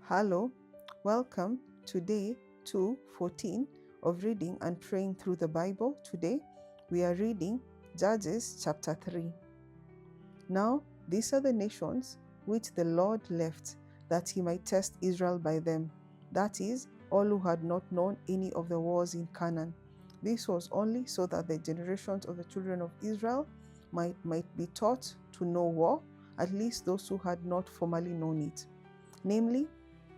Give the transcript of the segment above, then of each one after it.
Hello, welcome to day 214 of reading and praying through the Bible. Today we are reading Judges chapter 3. Now these are the nations which the Lord left, that he might test Israel by them, that is, all who had not known any of the wars in Canaan. This was only so that the generations of the children of Israel might be taught to know war, at least those who had not formerly known it. Namely,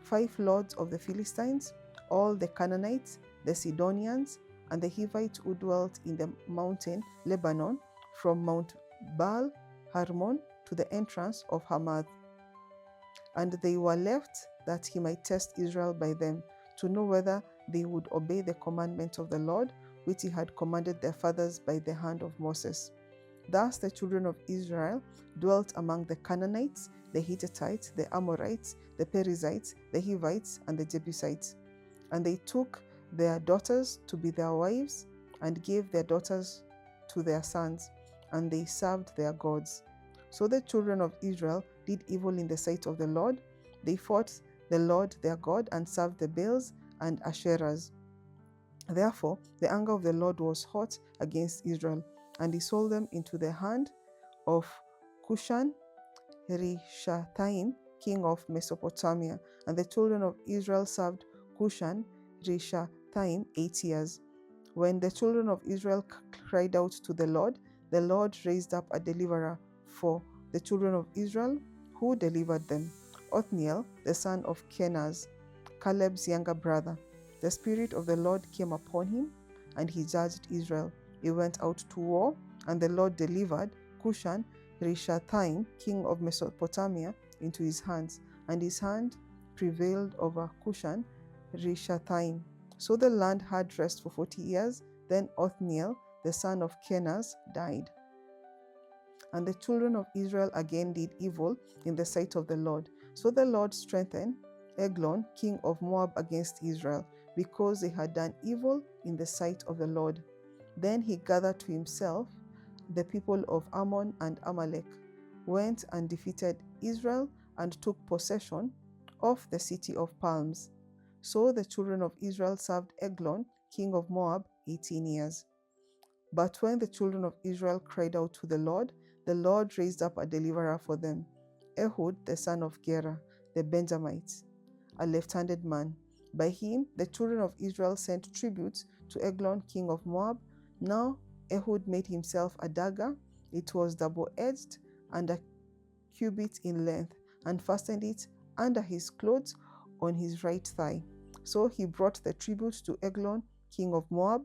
5 lords of the Philistines, all the Canaanites, the Sidonians, and the Hivites who dwelt in the mountain Lebanon, from Mount Baal Hermon to the entrance of Hamath. And they were left that he might test Israel by them, to know whether they would obey the commandments of the Lord, which he had commanded their fathers by the hand of Moses. Thus the children of Israel dwelt among the Canaanites, the Hittites, the Amorites, the Perizzites, the Hivites, and the Jebusites. And they took their daughters to be their wives, and gave their daughters to their sons, and they served their gods. So the children of Israel did evil in the sight of the Lord. They fought the Lord their God, and served the Baals and Asherahs. Therefore the anger of the Lord was hot against Israel, and he sold them into the hand of Cushan Rishathaim, king of Mesopotamia. And the children of Israel served Cushan Rishathaim 8 years. When the children of Israel cried out to the Lord raised up a deliverer for the children of Israel, who delivered them, Othniel, the son of Kenaz, Caleb's younger brother. The Spirit of the Lord came upon him, and he judged Israel. He went out to war, and the Lord delivered Cushan Rishathaim, king of Mesopotamia, into his hands, and his hand prevailed over Cushan Rishathaim. So the land had rest for 40 years. Then Othniel, the son of Kenaz, died. And the children of Israel again did evil in the sight of the Lord. So the Lord strengthened Eglon, king of Moab, against Israel, because they had done evil in the sight of the Lord. Then he gathered to himself the people of Ammon and Amalek, went and defeated Israel, and took possession of the city of palms. So the children of Israel served Eglon, king of Moab, 18 years. But when the children of Israel cried out to the Lord raised up a deliverer for them, Ehud, the son of Gera, the Benjamites, a left-handed man. By him the children of Israel sent tributes to Eglon, king of Moab. Now Ehud made himself a dagger. It was double-edged and a cubit in length, and fastened it under his clothes on his right thigh. So he brought the tribute to Eglon, king of Moab.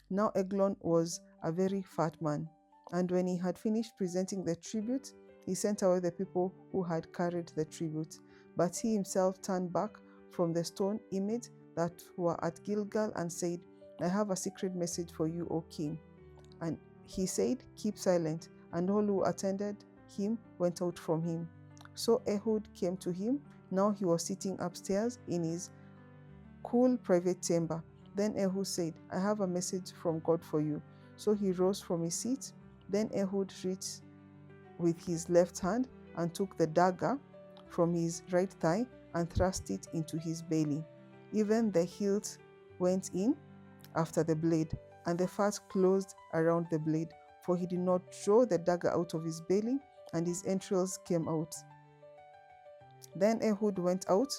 Now Eglon was a very fat man, and when he had finished presenting the tribute, he sent away the people who had carried the tribute. But he himself turned back from the stone image that were at Gilgal, and said, I have a secret message for you, O king. And he said, keep silent. And all who attended him went out from him. So Ehud came to him. Now he was sitting upstairs in his cool private chamber. Then Ehud said, I have a message from God for you. So he rose from his seat. Then Ehud reached with his left hand and took the dagger from his right thigh and thrust it into his belly. Even the hilt went in after the blade, and the fat closed around the blade, for he did not draw the dagger out of his belly, and his entrails came out. Then Ehud went out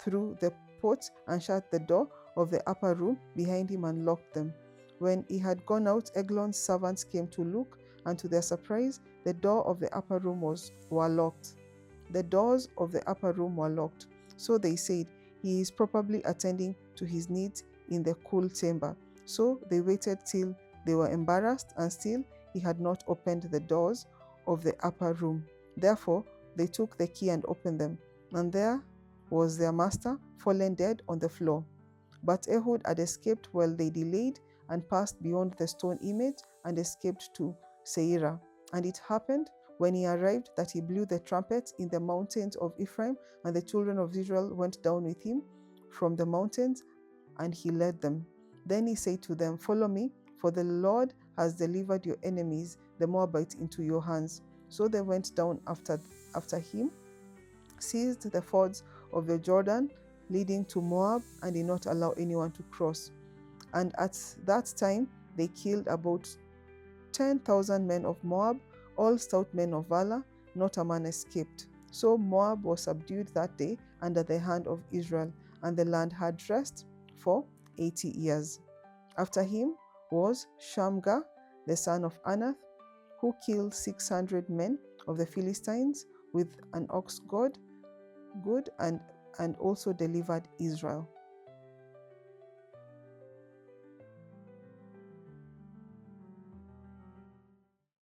through the porch and shut the door of the upper room behind him and locked them. When he had gone out, Eglon's servants came to look, and to their surprise, the door of the upper room were locked. The doors of the upper room were locked. So they said, he is probably attending to his needs in the cool chamber. So they waited till they were embarrassed, and still he had not opened the doors of the upper room. Therefore they took the key and opened them, and there was their master fallen dead on the floor. But Ehud had escaped while they delayed, and passed beyond the stone image, and escaped to Seirah. And it happened, when he arrived, that he blew the trumpet in the mountains of Ephraim, and the children of Israel went down with him from the mountains, and he led them. Then he said to them, follow me, for the Lord has delivered your enemies, the Moabites, into your hands. So they went down after him, seized the fords of the Jordan leading to Moab, and did not allow anyone to cross. And at that time they killed about 10,000 men of Moab, all stout men of valor, not a man escaped. So Moab was subdued that day under the hand of Israel, and the land had rest for 80 years. After him was Shamgar, the son of Anath, who killed 600 men of the Philistines with an ox goad, and also delivered Israel.